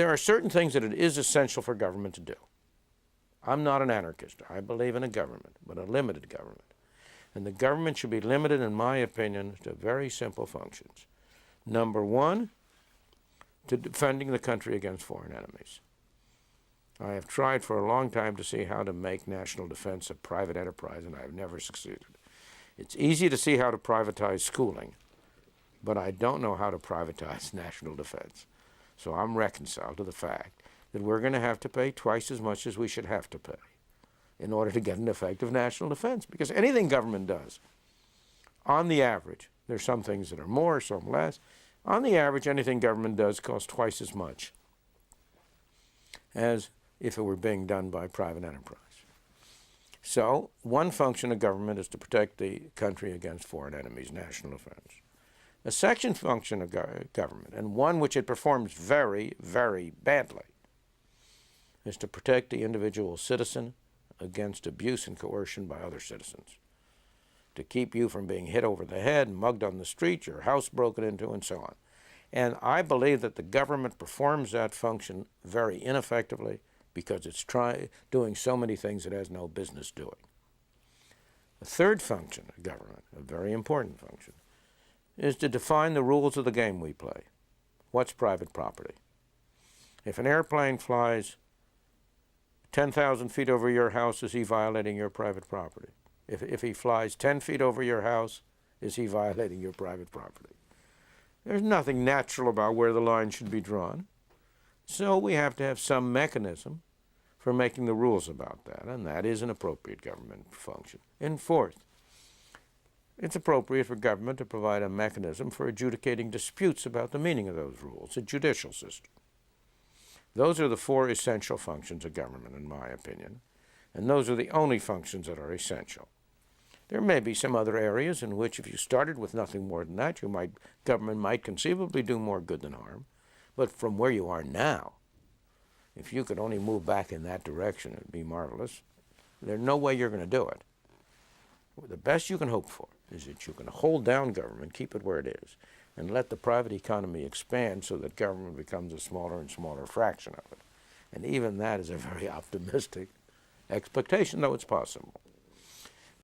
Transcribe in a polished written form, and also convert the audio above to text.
there are certain things that it is essential for government to do. I'm not an anarchist. I believe in a government, but a limited government. And the government should be limited, in my opinion, to very simple functions. Number one, to defending the country against foreign enemies. I have tried for a long time to see how to make national defense a private enterprise, and I have never succeeded. It's easy to see how to privatize schooling, but I don't know how to privatize national defense. So I'm reconciled to the fact that we're going to have to pay twice as much as we should have to pay in order to get an effective national defense. Because anything government does, on the average, there's some things that are more, some less. On the average, anything government does costs twice as much as if it were being done by private enterprise. So one function of government is to protect the country against foreign enemies, national defense. A second function of government, and one which it performs very, very badly, is to protect the individual citizen against abuse and coercion by other citizens, to keep you from being hit over the head, mugged on the street, your house broken into, and so on. And I believe that the government performs that function very ineffectively because it's doing so many things it has no business doing. The third function of government, a very important function, is to define the rules of the game we play. What's private property? If an airplane flies 10,000 feet over your house, is he violating your private property? If he flies 10 feet over your house, is he violating your private property? There's nothing natural about where the line should be drawn. So we have to have some mechanism for making the rules about that, and that is an appropriate government function. And fourth, it's appropriate for government to provide a mechanism for adjudicating disputes about the meaning of those rules, a judicial system. Those are the four essential functions of government, in my opinion, and those are the only functions that are essential. There may be some other areas in which, if you started with nothing more than that, government might conceivably do more good than harm. But from where you are now, if you could only move back in that direction, it would be marvelous. There's no way you're going to do it. The best you can hope for is that you can hold down government, keep it where it is, and let the private economy expand so that government becomes a smaller and smaller fraction of it. And even that is a very optimistic expectation, though it's possible.